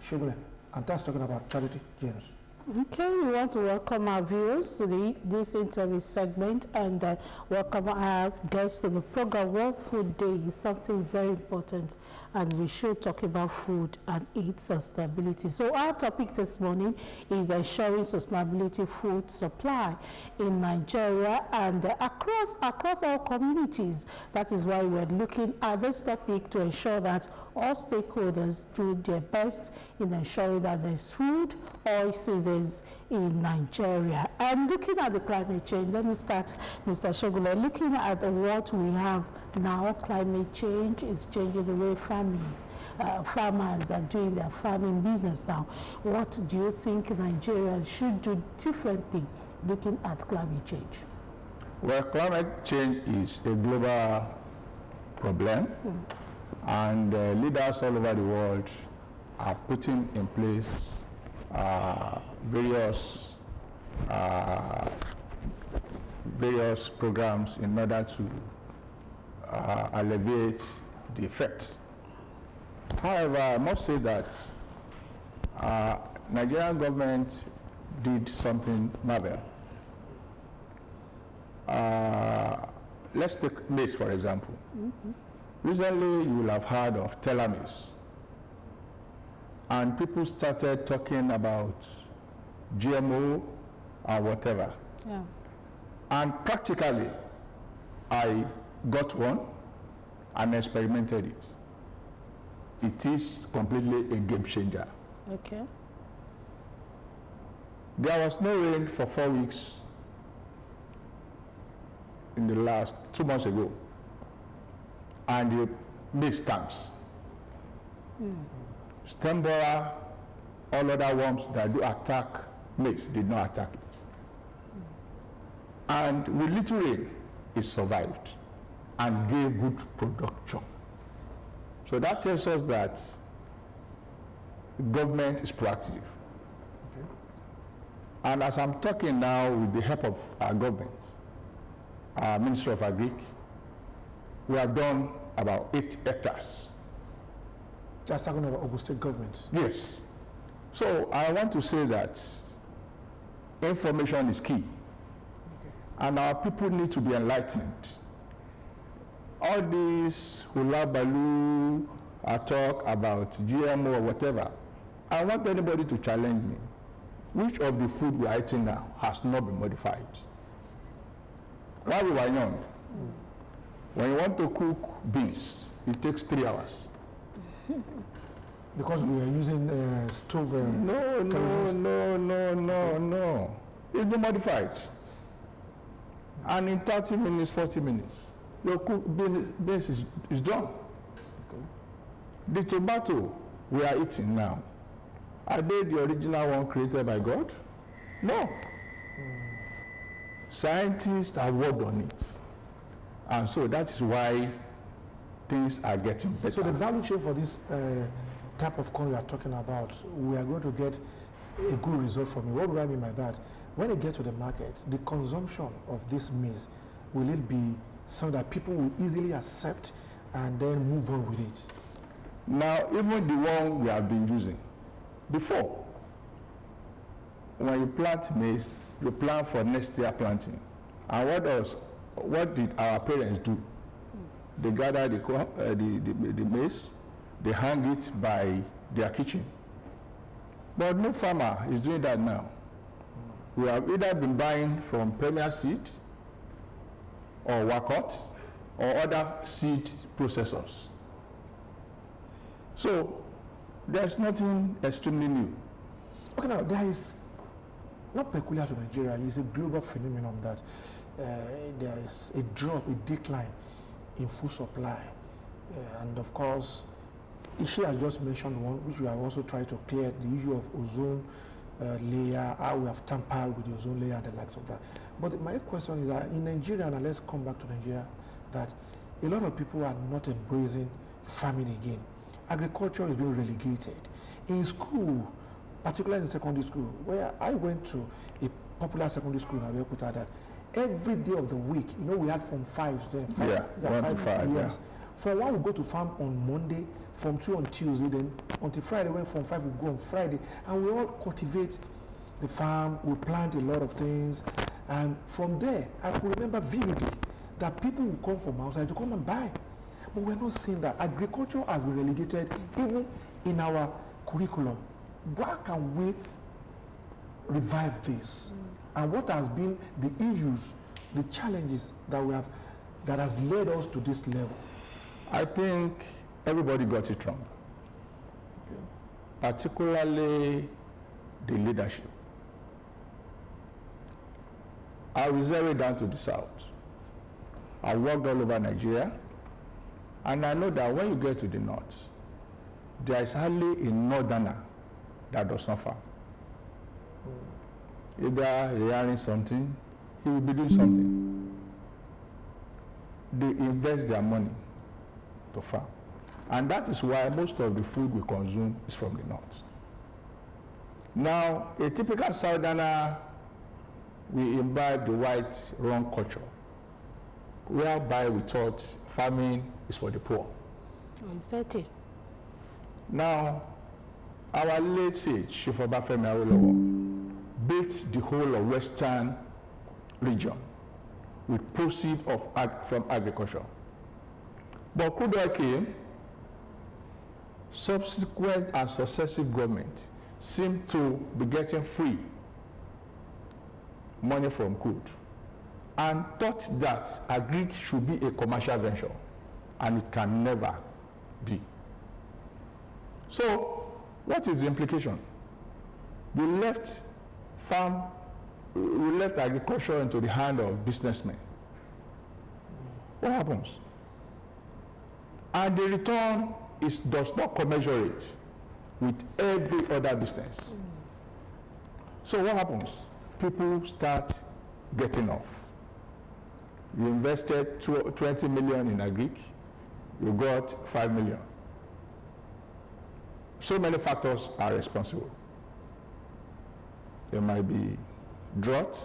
Shogule, and that's talking about Charity James. Okay, we want to welcome our viewers to this interview segment and welcome our guests to the program. World Food Day is something very important, and we should talk about food and eat sustainability. So our topic this morning is ensuring sustainability food supply in Nigeria and across our communities. That is why we're looking at this topic to ensure that all stakeholders do their best in ensuring that there's food all seasons in Nigeria. And looking at the climate change, let me start, Mr. Shogule, looking at what we have now. Climate change is changing the way farmers are doing their farming business now. What do you think Nigerians should do differently looking at climate change? Well, climate change is a global problem, and leaders all over the world are putting in place various programs in order to alleviate the effects. However, I must say that Nigerian government did something marvelous. Let's take maize, for example. Recently, you will have heard of telomeres. And people started talking about GMO or whatever. Yeah. And practically, I got one and experimented it. It is completely a game changer. Okay. There was no rain for 4 weeks in the last 2 months ago, and the maize stamps. Stem borer, all other worms that do attack maize did not attack it. And with little rain, it survived and gave good production. So that tells us that the government is proactive. Okay. And as I'm talking now with the help of our government, our Ministry of Agric, we have done about 8 hectares. That's talking about Ogun State government. Yes. So I want to say that information is key. And our people need to be enlightened. All these hula baloo talk about GMO or whatever, I want anybody to challenge me. Which of the food we are eating now has not been modified? While we were young, when you want to cook beans, it takes 3 hours. Because we are using stove. No. It's been modified. And in 30 minutes, 40 minutes, your cooked beans is done. Okay. The tomato we are eating now, are they the original one created by God? No. Scientists have worked on it. And so that is why things are getting better. So the value chain for this type of corn we are talking about, we are going to get a good result from it. What do I mean by that? When it gets to the market, the consumption of this maize, will it be something that people will easily accept and then move on with it? Now, even the one we have been using, before, when you plant maize, you plant for next year planting. And what did our parents do? They gather the maize, they hang it by their kitchen. But no farmer is doing that now. We have either been buying from Premier Seed or Wakot or other seed processors. So there's nothing extremely new. Okay, now there is, not peculiar to Nigeria, it's a global phenomenon that there is a drop, a decline in food supply. And of course, Ishi has just mentioned one, which we have also tried to clear, the issue of ozone layer, how we have tampered with the ozone layer and the likes of that. But my question is that in Nigeria, and let's come back to Nigeria, that a lot of people are not embracing farming again. Agriculture is being relegated. In school, particularly in secondary school, where I went to a popular secondary school in Abeokuta, that every day of the week, you know, we had from 5 to 5 1 to 5 years. For one, we go to farm on Monday, from 2 on Tuesday, then until Friday, when from 5 we go on Friday, and we all cultivate the farm, we plant a lot of things, and from there, I could remember vividly that people will come from outside to come and buy. But we're not seeing that. Agriculture has been relegated even in our curriculum. Why can we revive this? And what has been the issues, the challenges that we have, that has led us to this level? I think everybody got it wrong, particularly the leadership. I will zero it down to the south. I worked all over Nigeria, and I know that when you get to the north, there is hardly a northerner that does not farm. Either rearing something, he will be doing something. They invest their money to farm. And that is why most of the food we consume is from the north. Now, a typical southerner, we imbibe the white wrong culture, whereby we thought farming is for the poor. Exactly. Now, our late sage, Chief Obafemi Awolowo, built the whole of western region with proceeds from agriculture. But crude oil came, subsequent and successive governments seemed to be getting free money from crude and thought that agri should be a commercial venture, and it can never be. So, what is the implication? We left agriculture into the hand of businessmen. What happens? And the return does not commensurate with every other business. So what happens? People start getting off. You invested 20 million in agri, you got 5 million. So many factors are responsible. There might be drought,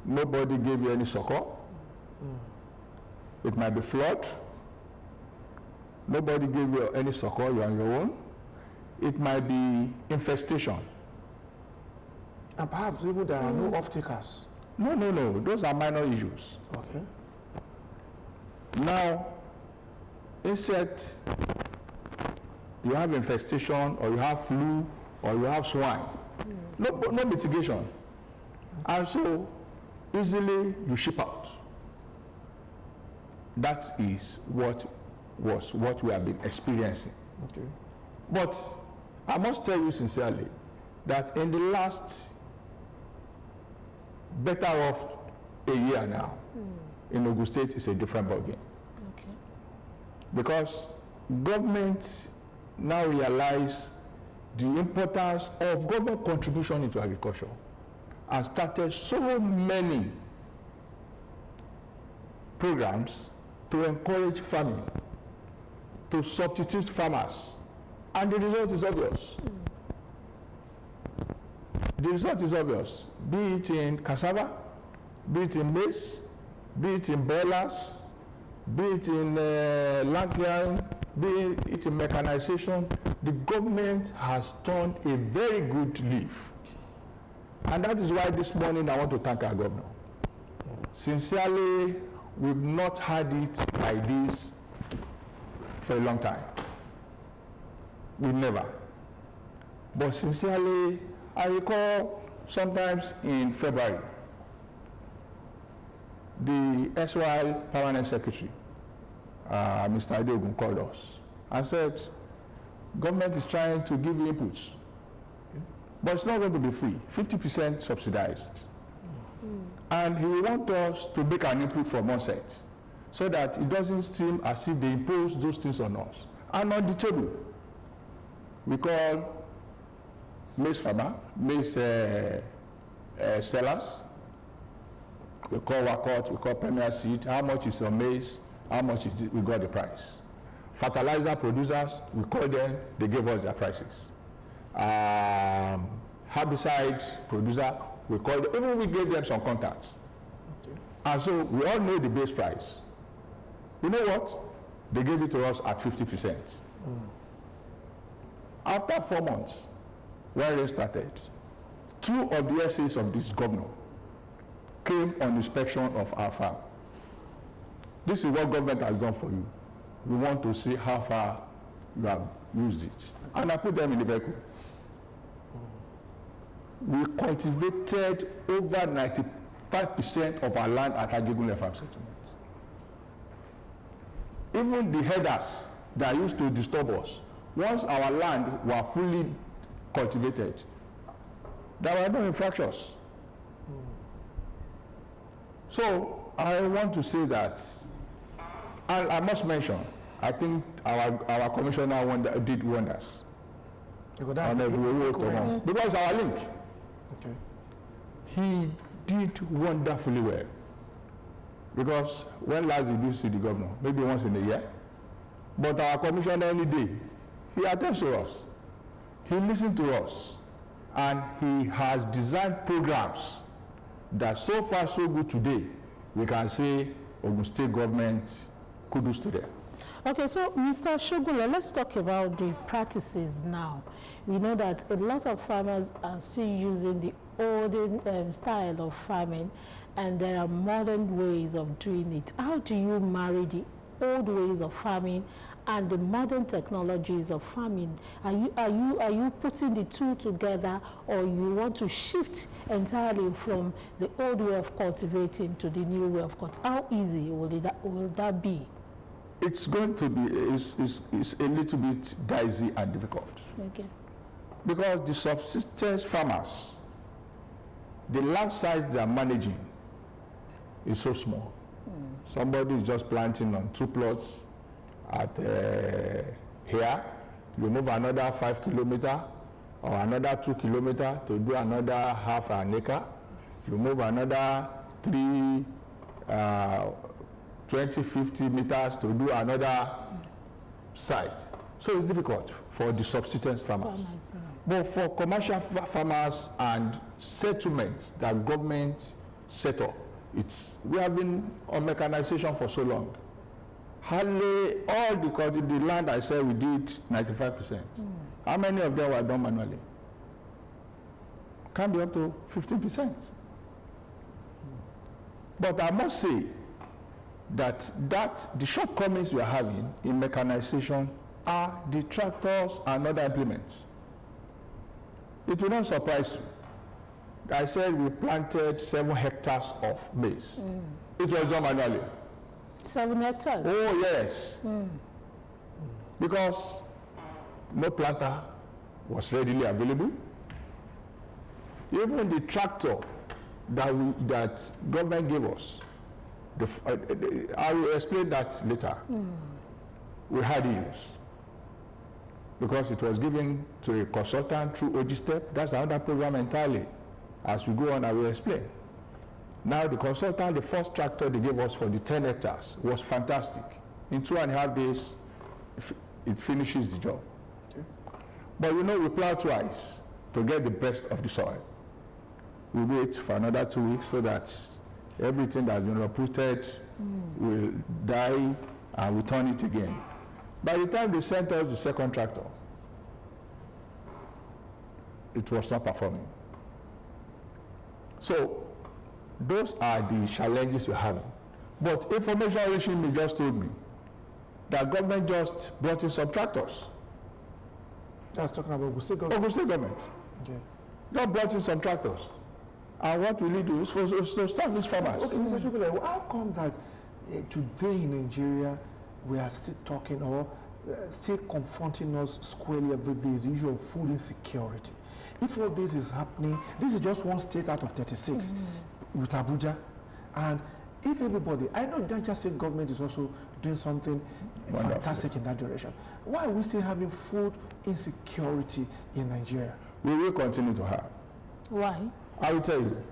nobody gave you any succor. It might be flood, nobody gave you any succor, you're on your own. It might be infestation. And perhaps even there are no off-takers. No, those are minor issues. Okay. Now, insect, you have infestation, or you have flu, or you have swine. No mitigation. And so, easily you ship out. That is what we have been experiencing. Okay. But I must tell you sincerely that in the last better off a year now, in Ogun State is a different ballgame. Okay. Because government now realize the importance of government contribution into agriculture and started so many programs to encourage farming, to substitute farmers, and the result is obvious. The result is obvious, be it in cassava, be it in maize, be it in boilers, be it in land clearing, be it in mechanization. The government has turned a very good leaf. And that is why this morning I want to thank our governor. Sincerely, we've not had it like this for a long time. We never. But sincerely, I recall sometimes in February, the SY Permanent Secretary, Mr. Adeogun, called us and said, government is trying to give you inputs, but it's not going to be free, 50% subsidized. And he will want us to make an input from one set, so that it doesn't seem as if they impose those things on us. And on the table, we call maize farmer, maize sellers, we call Wakot, we call Premier Seed, how much is your maize, how much is it, we got the price. Fertilizer producers, we call them, they gave us their prices. Herbicide producer, we call them, even we gave them some contacts. Okay. And so we all know the base price. You know what? They gave it to us at 50%. After 4 months, when rain started, 2 of the essays of this governor came on inspection of our farm. This is what government has done for you. We want to see how far you have used it. And I put them in the vehicle. We cultivated over 95% of our land at Ajegunle Farm Settlement. Even the headers that used to disturb us, once our land were fully cultivated, there were no infractions. So I want to say that, and I must mention, I think our commissioner did wonders. Because that's Because our link, okay. he did wonderfully well. Because when last did you see the governor? Maybe once in a year. But our commissioner any day, he attends to us. He listens to us. And he has designed programs that so far so good today, we can say Ogun State government, kudos to them. Okay, so Mr. Shogula, let's talk about the practices now. We know that a lot of farmers are still using the olden style of farming, and there are modern ways of doing it. How do you marry the old ways of farming and the modern technologies of farming? Are you putting the two together, or you want to shift entirely from the old way of cultivating to the new way of cultivating? How easy will that be? It's going to be it's a little bit dicey and difficult. Okay. Because the subsistence farmers, the land size they are managing is so small. Somebody is just planting on 2 plots at here. You move another 5 kilometers or another 2 kilometers to do another half an acre. You move another 20, 50 meters to do another site. So it's difficult for the subsistence farmers. But for commercial farmers and settlements that government set up, we have been on mechanization for so long. Hardly all the land I said we did 95%. How many of them were done manually? Can be up to 15%. But I must say that the shortcomings we are having in mechanization are the tractors and other implements. It will not surprise you. I said we planted 7 hectares of maize. It was done manually. 7 hectares? Oh, yes. Because no planter was readily available. Even the tractor that government gave us, I will explain that later. We had issues because it was given to a consultant through OGSTEP. That's another program entirely. As we go on, I will explain. Now the consultant, the first tractor they gave us for the 10 hectares was fantastic. In 2.5 days, it finishes the job. Okay. But you know, we plow twice to get the best of the soil. We wait for another 2 weeks so that everything that's been uprooted will die, and we turn it again. By the time they sent us the second tractor, it was not performing. So those are the challenges we're having. But information regime just told me that government just brought in some tractors. That's talking about Ogun State government. Ogun State government. Okay. Just brought in some tractors. And what will it do is to start these farmers. Okay, Mr. Shogula, how come that today in Nigeria we are still talking or still confronting us squarely every day is the issue of food insecurity? If all this is happening, this is just one state out of 36 with Abuja. And if everybody, I know Niger State government is also doing something fantastic in that direction. Why are we still having food insecurity in Nigeria? We will continue to have. Why? I will tell you.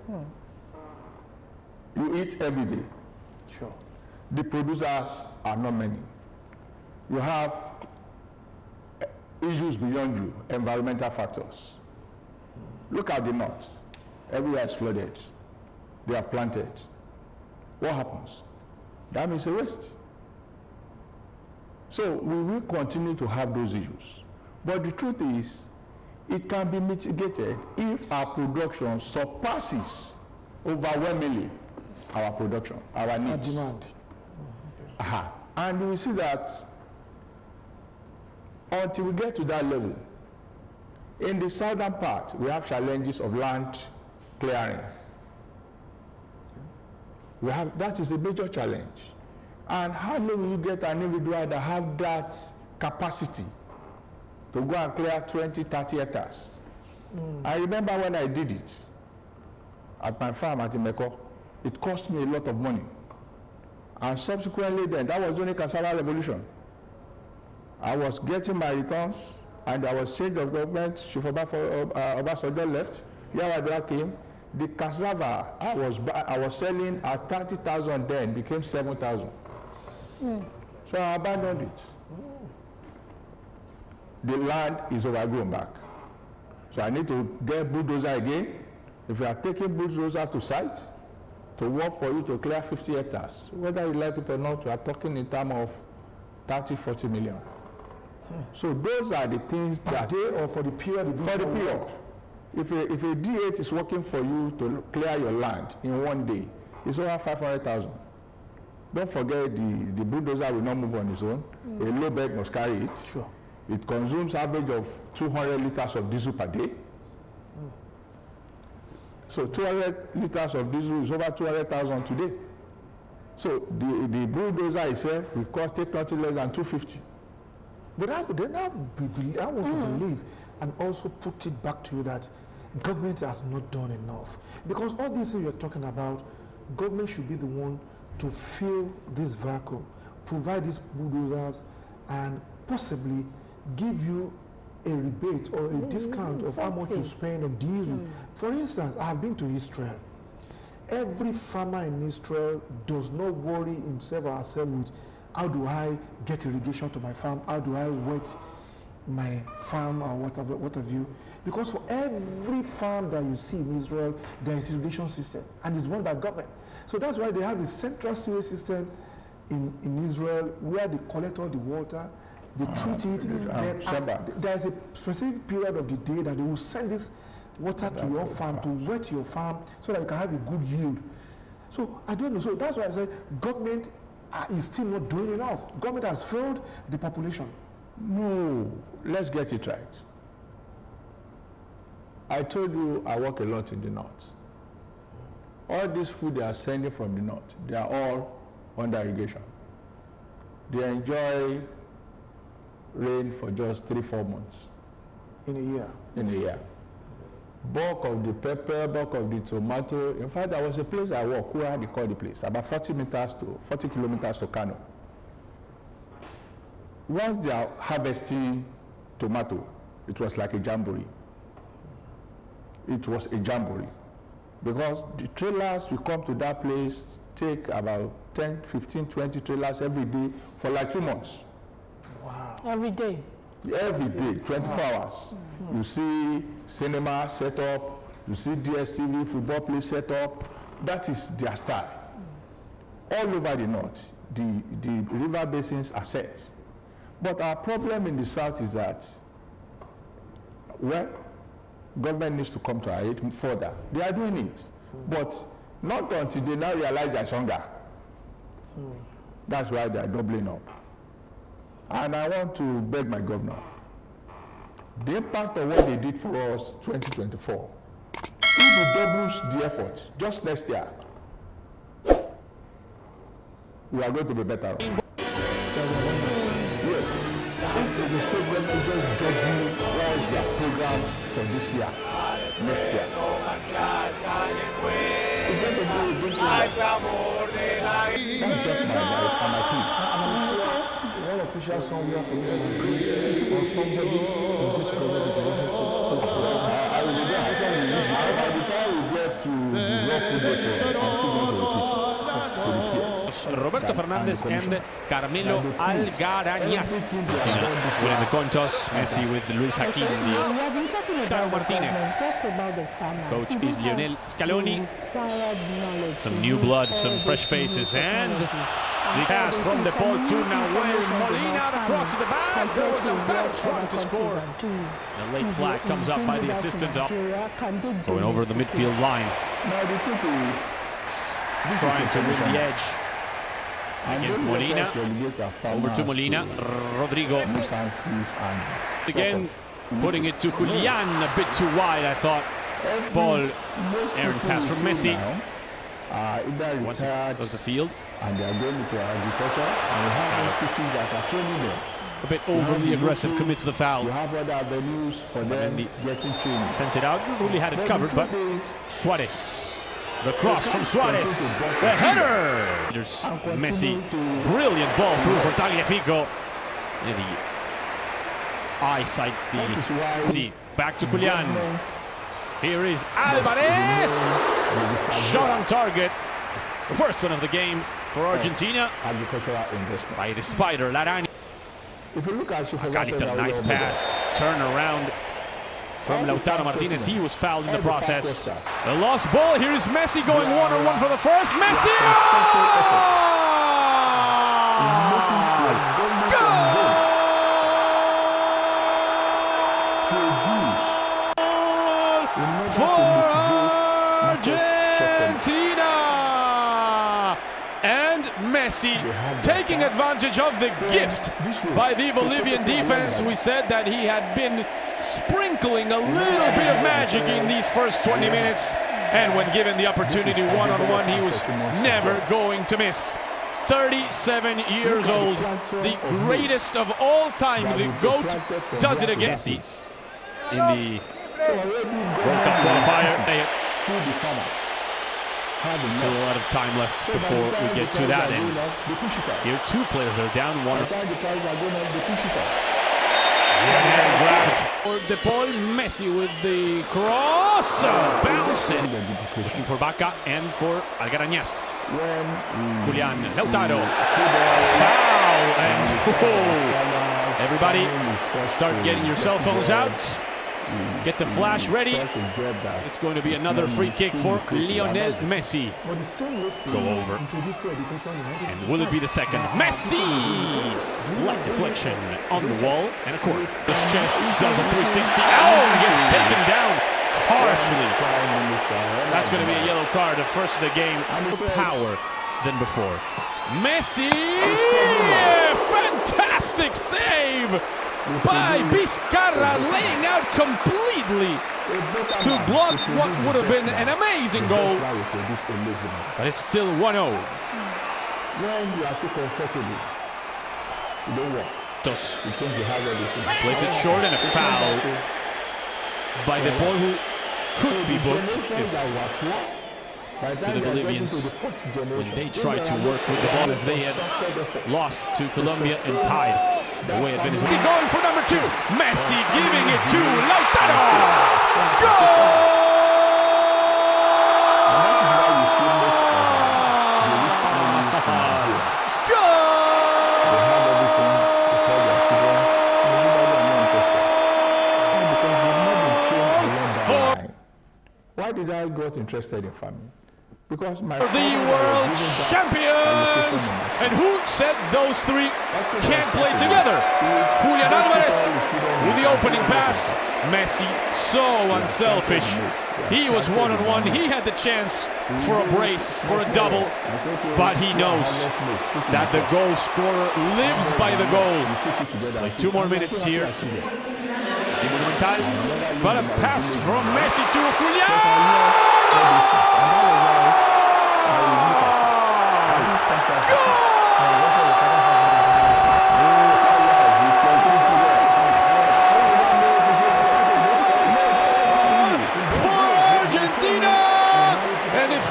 You eat every day. Sure. The producers are not many. You have issues beyond you, environmental factors. Look at the north. Everywhere is flooded. They are planted. What happens? That means a waste. So we will continue to have those issues. But the truth is, it can be mitigated if our production surpasses overwhelmingly our production, our needs. Our demand. And we see that until we get to that level, in the southern part, we have challenges of land clearing. That is a major challenge. And how will you get an individual that have that capacity to go and clear 20, 30 hectares? I remember when I did it at my farm at Imeko, it cost me a lot of money. And subsequently then, that was during cassava revolution. I was getting my returns, and there was change of government. Chief Obasanjo left. Yar'Adua came. The cassava I was selling at 30,000 then became 7,000. So I abandoned it. The land is overgrown back. So I need to get bulldozer again. If you are taking bulldozer to site to work for you to clear 50 hectares, whether you like it or not, you are talking in terms of 30, 40 million. So those are the things that... Per day or for the period? For the period. If a D8 is working for you to clear your land in one day, it's over 500,000. Don't forget the bulldozer will not move on its own. A low bed must carry it. Sure. It consumes average of 200 liters of diesel per day. So 200 liters of diesel is over 200,000 today. So the bulldozer itself will take nothing less than 250. But I want to believe and also put it back to you that government has not done enough. Because all these things you're talking about, government should be the one to fill this vacuum, provide these bulldozers, and possibly give you a rebate or a discount of how much you spend on diesel. For instance, I have been to Israel. Every farmer in Israel does not worry himself or herself with how do I get irrigation to my farm, how do I wet my farm or what have you. Because for every farm that you see in Israel, there is irrigation system, and it's run by government. So that's why they have the central sewage system in Israel where they collect all the water, they treat it, there is a specific period of the day that they will send this water to your farm to wet your farm so that you can have a good yield. So I don't know. So that's why I said government is still not doing enough. Government has failed the population. No, let's get it right. I told you I work a lot in the north. All this food they are sending from the north, they are all under irrigation. They enjoy rain for just 3-4 months. In a year? In a year. Bulk of the pepper, bulk of the tomato. In fact, there was a place I work, where they call the place, about 40 kilometers to Kano. Once they are harvesting tomato, it was like a jamboree. It was a jamboree. Because the trailers will come to that place, take about 10, 15, 20 trailers every day for like 2 months. Wow. Every day? Every day, 24 hours. You see cinema set up, you see DSTV football play set up. That is their style. All over the north, the river basins are set. But our problem in the south is that, well, government needs to come to our aid further. They are doing it, but not until they now realize there's hunger. That's why they are doubling up. And I want to beg my governor, the impact of what they did for us 2024, if he doubles the effort just next year, we are going to be better. Yes, if the state government just double all their programs for this year, next year, it's going to be a big thing. That's just my plea. All officials somewhere for you to agree on somebody in which government is I will be there. By the time we get to the raw food depot, I'm still going to repeat. Roberto Fernandez and Carmelo Algarañas. Winning the coin toss, Messi with Luis Hakimi. talking about Lautaro the Martinez. government, what about the farmer? Coach Do is they have Lionel Scaloni. the required knowledge to Some new use blood, all some these fresh new faces, and technologies? the pass all from this De Paul to information Nahuel from Molina the across the back. There was compared Lautaro what trying other to score. countries are doing. The late flag comes up by the assistant, Nigeria, can they going over the domesticate? midfield line, Now the truth is, this trying is to a win the solution. edge. And Against don't let Molina. us relegate our Over to farmers Molina, Rodrigo nuisances and again, putting it to Julian, a bit too wide, I thought. Ball, most errant people pass you from see Messi. now are either Once retired it was the field, and they are going into agriculture, and we have institutes that are training them. a bit overly aggressive, commits the You foul. have other avenues for them Mendy getting training. Sent it out, really had it But covered, the but truth is, Suarez. The cross from Suarez. The header. There's Messi. Brilliant ball through for Tagliafico. Yeah, the eyesight. that is why See, back to Julian. government Here is Alvarez. Shot on target. The first one of the game for Argentina agricultural investment. by the spider Larani. If you look at Calista, nice pass. Turn around from Lautaro Martinez. He was fouled in the process. A lost ball. Here is Messi going one-on-one for the first. Messi! For Argentina! And Messi taking advantage of the gift by the Bolivian defense. We said that he had been sprinkling a little bit of magic in these first 20 minutes. And when given the opportunity one-on-one, he was never going to miss. 37 years old, the greatest of all time, the GOAT, does it again. Messi in the World Cup qualifier. Still a lot of time left before we get to that end. Here, two players are down. One grabbed for De Paul. Messi with the cross, bouncing, looking for Baca and for Algarañaz. Julian, Lautaro, foul, and everybody start getting your cell phones out. Get the flash ready. It's going to be another free kick for Lionel Messi. Go over. And will it be the second? Messi! Slight deflection on the wall and a corner. His chest does a 360. Oh, gets taken down harshly. That's going to be a yellow card. The first of the game. Power than before. Messi! Fantastic save by Vizcarra, laying out completely to block what would have been an amazing goal. But it's still 1-0. When you are too comfortable, you don't walk. Dos You think you have everything. plays it short and a foul by the ball who could be booked if to the Bolivians when they tried to work with the ball, as they had lost to Colombia and tied away at Venezuela. Messi going for number 2. Messi giving it to Lautaro. Goal! Why did I get interested in farming? Because my The world champions! And who said those three can't play together? Julian Alvarez with the opening pass. Messi, so unselfish. He was one-on-one. He had the chance for a brace, for a double. But he knows that the goal scorer lives by the goal. Like 2 more minutes here. But a pass from Messi to Julian!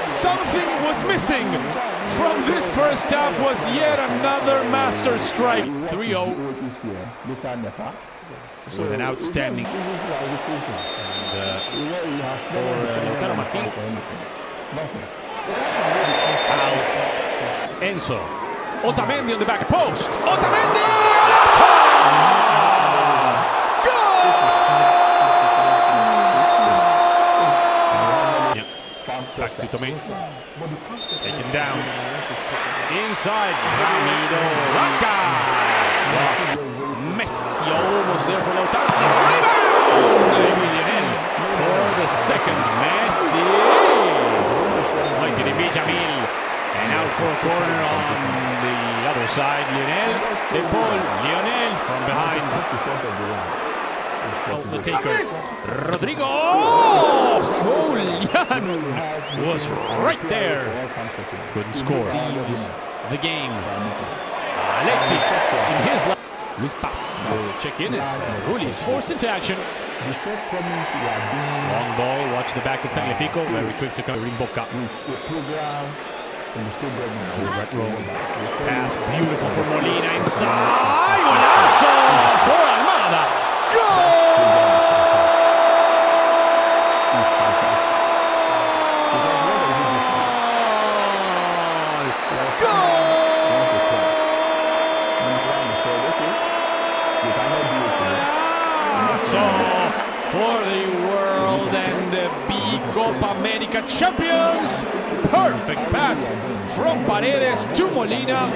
Something was missing from this first half was yet another master strike. 3-0 with an outstanding for Lautaro Martinez. Enzo Otamendi on the back post. Otamendi! Goal! Tomé. But the fact that Taken down. Inside. Hamido Raka. Messi almost there for Lautaro. Rebound! Lionel for the second. Messi. Fighting in Benjamin. And out for a corner on the other side. Lionel. De Paul. Lionel from behind. The taker. Rodrigo. Oh, Julian was right there. Couldn't score. Leaves the game. Alexis in his left. Luis Paz will check in as Rulli is forced into action. Long ball. Watch the back of Tagliafico. Very quick to come. Rimboka. Right row. Pass beautiful for Molina inside. Golazo for Almada. Goal! For the world and the B Copa America champions. Perfect pass from Paredes to Molina.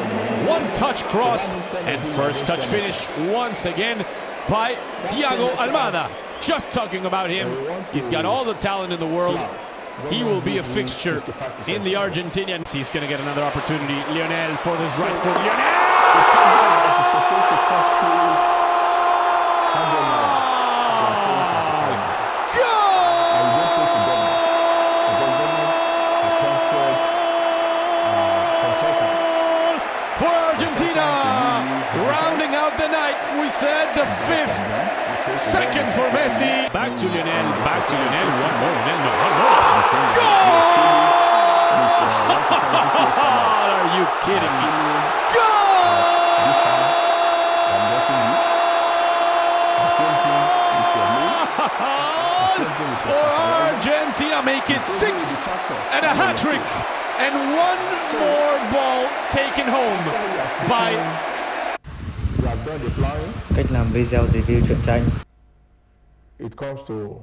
One touch cross and first touch finish once again by Thiago Almada. Just talking about him. He's got all the talent in the world. He will be a fixture in the Argentinian. He's going to get another opportunity. Lionel for this right foot. Lionel! For Argentina, rounding out the night, we said the fifth, second for Messi. Back to Lionel, one more, Lionel, one more. Goal! Are you kidding me? Goal! For Argentina, make it 6 and a hat-trick. And one more ball taken home by. Cách làm video review truyện tranh. It comes to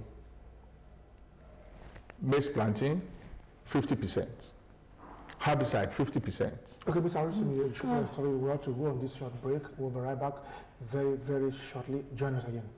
maize planting, 50%. Herbicide, 50%. Okay, Mr. Harrison, sorry, we have to go on this short break. We'll be right back very, very shortly. Join us again.